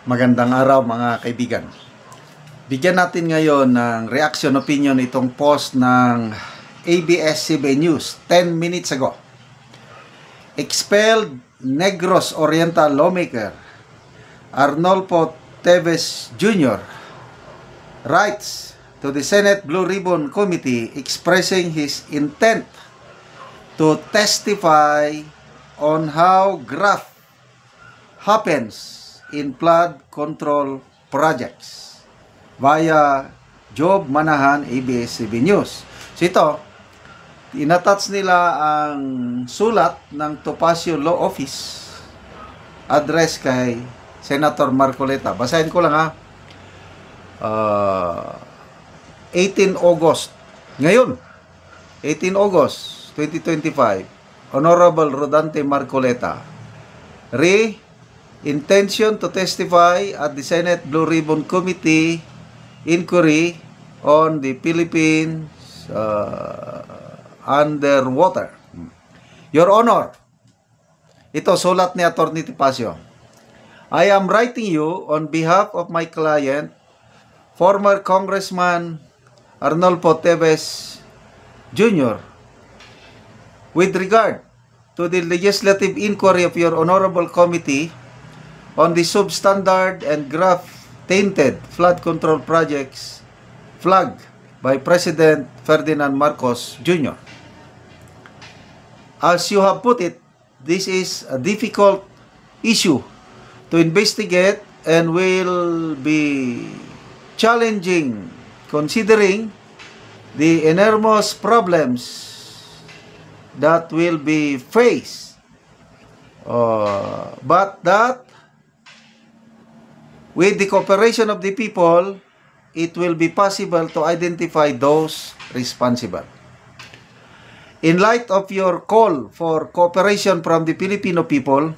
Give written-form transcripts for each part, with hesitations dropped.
Magandang araw mga kaibigan. Bigyan natin ngayon ng reaction opinion itong post ng ABS-CBN News 10 minutes ago. Expelled Negros Oriental lawmaker Arnolfo Teves Jr. writes to the Senate Blue Ribbon Committee expressing his intent to testify on how graft happens in flood control projects via Job Manahan, ABS-CBN News. So ito, inattach nila ang sulat ng Topacio Law Office address kay Senator Marcoleta. Basahin ko lang ha. 18 August. Ngayon, 18 August 2025, Honorable Rodante Marcoleta. Intention to testify at the Senate Blue Ribbon Committee inquiry on the Philippines underwater. Your Honor, ito sulat ni Atty. Topacio. I am writing you on behalf of my client, former Congressman Arnolfo Teves Jr. with regard to the legislative inquiry of your honorable committee on the substandard and graft-tainted flood control projects flagged by President Ferdinand Marcos Jr. As you have put it, this is a difficult issue to investigate and will be challenging considering the enormous problems that will be faced, but that with the cooperation of the people, it will be possible to identify those responsible. In light of your call for cooperation from the Filipino people,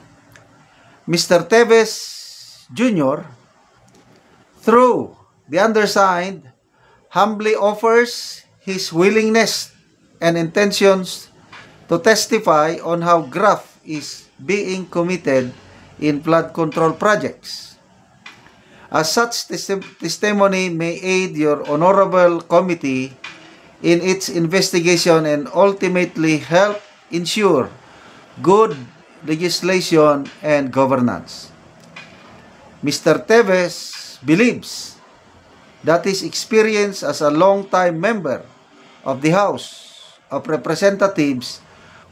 Mr. Teves Jr., through the undersigned, humbly offers his willingness and intentions to testify on how graft is being committed in flood control projects. As such testimony may aid your honorable committee in its investigation and ultimately help ensure good legislation and governance. Mr. Teves believes that his experience as a long-time member of the House of Representatives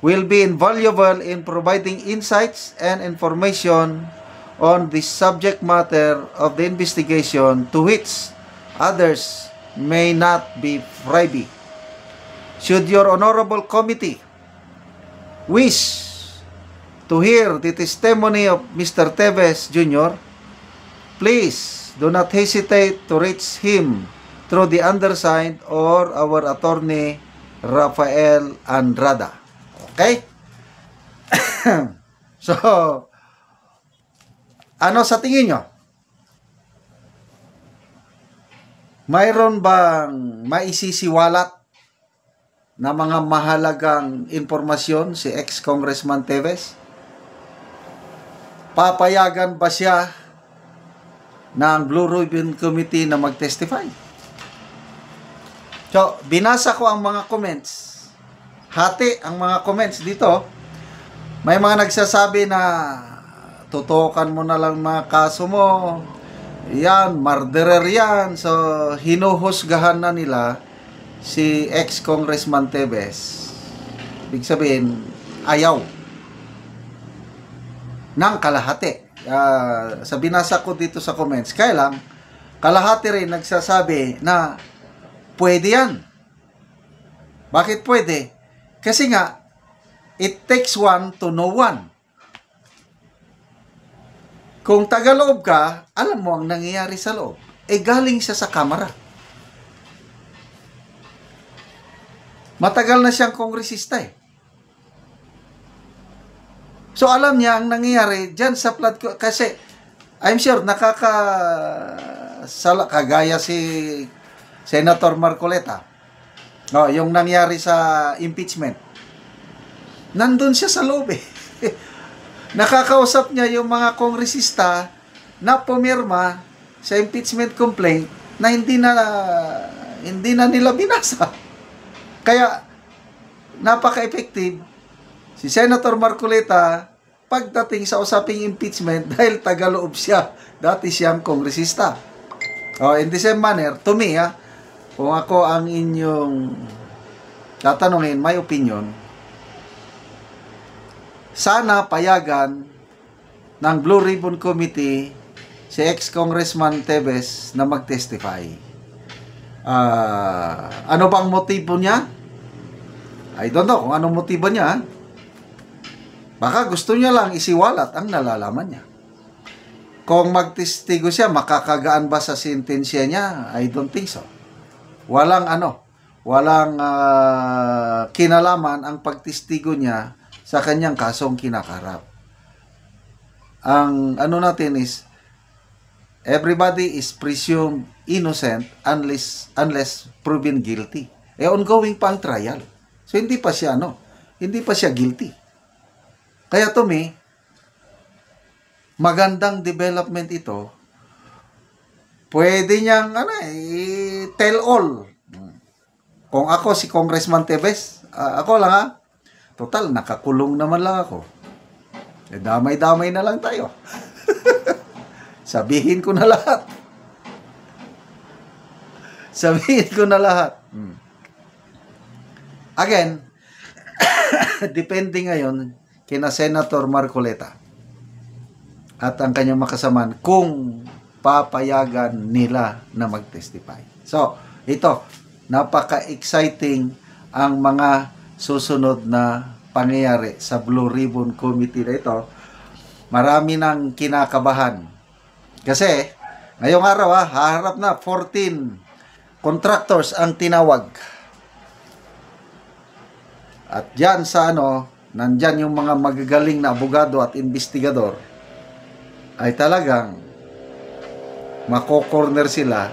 will be invaluable in providing insights and information on the subject matter of the investigation to which others may not be privy. Should your honorable committee wish to hear the testimony of Mr. Teves Jr., please do not hesitate to reach him through the undersigned or our attorney Rafael Andrada. Okay? So, ano sa tingin nyo? Mayroon bang maisisiwalat na mga mahalagang impormasyon si ex-Congressman Teves? Papayagan ba siya ng Blue Ribbon Committee na mag-testify? So, binasa ko ang mga comments. Hati ang mga comments dito. May mga nagsasabi na tutukan mo na lang mga kaso mo. Yan, murderer yan. So, hinuhusgahan na nila si ex-Congressman Teves. Ibig sabihin, ayaw ng kalahati. Sa binasa ko dito sa comments. Kaya lang, kalahati rin nagsasabi na pwede yan. Bakit pwede? Kasi nga, it takes one to know one. Kung taga-loob ka, alam mo ang nangyayari sa loob. Galing siya sa kamara. Matagal na siyang kongresista So, alam niya ang nangyayari dyan sa flood. Kasi, I'm sure, kagaya si Senator Marcoleta. Yung nangyari sa impeachment. Nandun siya sa loob Nakakausap niya yung mga kongresista na pumirma sa impeachment complaint na hindi na nila binasa. Kaya napaka-effective si Senator Marcoleta pagdating sa usaping impeachment dahil tagaloob siya. Dati siyang kongresista. In the same manner, to me, kung ako ang inyong tatanungin, my opinion, sana payagan ng Blue Ribbon Committee si ex-congressman Teves na mag-testify. Ano bang motibo niya? I don't know kung anong motibo niya. Baka gusto niya lang isiwalat ang nalalaman niya. Kung magtestigo siya, makakagaan ba sa sentensya niya? I don't think so. Walang kinalaman ang pagtestigo niya sa kanyang kasong kinakarap. Ang ano natin is, everybody is presumed innocent unless proven guilty. Ongoing pa ang trial. So hindi pa siya guilty. Kaya to me, magandang development ito. Pwede niyang tell all. Kung ako si Congressman Teves, ako lang total nakakulong naman lang ako. Damay-damay na lang tayo. Sabihin ko na lahat. Again, depende ngayon kina Senator Marcoleta at ang kanyang makasamaan kung papayagan nila na mag-testify. So, ito, napaka-exciting ang mga susunod na pangyayari sa Blue Ribbon Committee na ito. Marami nang kinakabahan. Kasi, ngayong araw haharap na 14 contractors ang tinawag. At dyan sa nandyan yung mga magagaling na abogado at investigador ay talagang mako-corner sila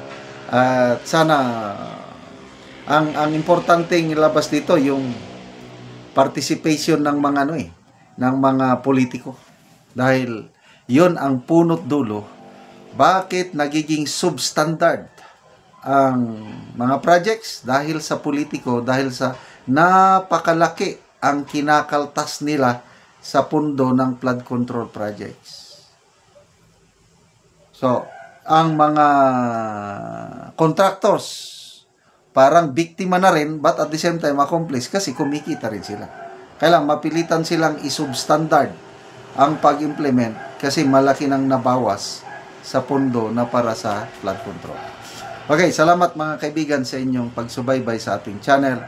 at sana ang importanteng ilabas dito yung participation ng mga ng mga politiko dahil yon ang punot dulo bakit nagiging substandard ang mga projects dahil sa politiko, dahil sa napakalaki ang kinakaltas nila sa pundo ng flood control projects. So, ang mga contractors parang biktima na rin but at the same time accomplice kasi kumikita rin sila. Kailang mapilitan silang isubstandard ang pag-implement kasi malaki nang nabawas sa pundo na para sa flood control. Okay, salamat mga kaibigan sa inyong pagsubaybay sa ating channel.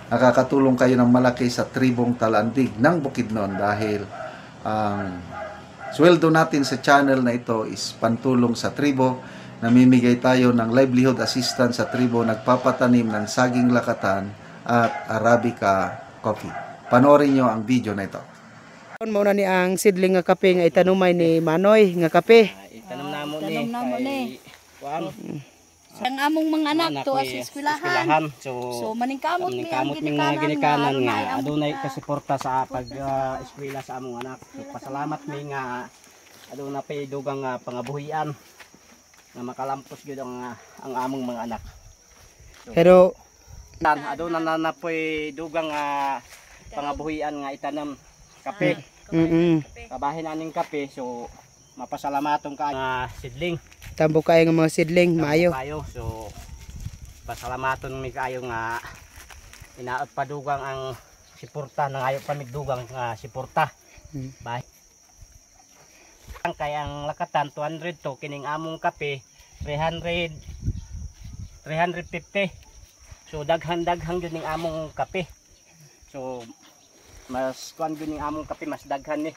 Nakakatulong kayo ng malaki sa tribong Talandig ng Bukidnon dahil ang sweldo natin sa channel na ito is pantulong sa tribo. Namimigay tayo ng livelihood assistance sa tribo nagpapatanim ng saging lakatan at Arabica coffee. Panoorin nyo ang video na ito. Muna ni ang sidling nga kape nga itanumay ni Manoy nga kape. Itanong namo ni. Ang among mga anak to as eskwelahan. So maningkamot mi ang ginikanan nga adunay kasuporta sa pag-eskwela sa among anak. So pasalamat mi nga aduna pay dugang pangabuhian nga makalampos gyud ang among mga anak. So, pero aduna na poy dugang pangabuhian nga itanam kape. Kabahin aning kape so mapasalamaton ka sidling. Tambo kayo ng mga sidling, maayo. So, pasalamaton mi kayo nga inaot padugang ang siporta na ngayon pamigdugang siporta. Bahay. Kaya ang lakatan 200 to kining among kape 350. So daghan-daghan gyud ning among kape. So mas kuan gyud ning among kape mas daghan ni.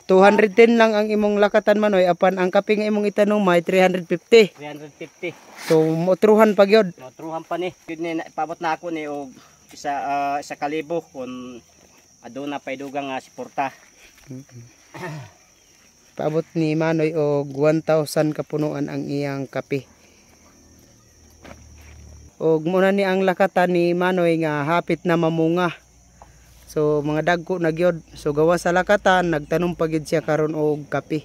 210 lang ang imong lakatan Manoy apan ang kape nga imong itanumay 350. 350. So motruhan pa gyud. Motruhan pa ni. Gyud ni paabot na ako ni og isa kalibo kun aduna pay dugang siporta. Paabot ni Manoy og 1,000 kapunuan ang iyang kape. Og muna ni ang lakatan ni Manoy nga hapit na mamunga. So mga dagko na gyud. So gawa sa lakatan nagtanom pa gyud siya karon og kape.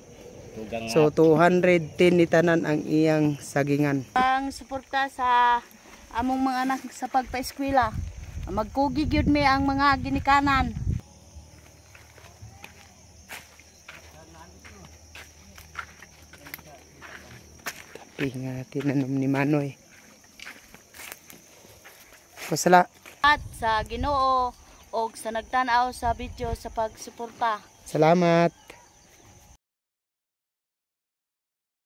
Dugang So 210 ni tanan ang iyang sagingan. Ang suporta sa among mga anak sa pagpa-eskwela. Magkugi gyud mi ang mga ginikanan. Nga tinanom ni Manoy. Pasala. At sa Ginoo o sa nagtan-aw sa video sa pagsuporta. Salamat.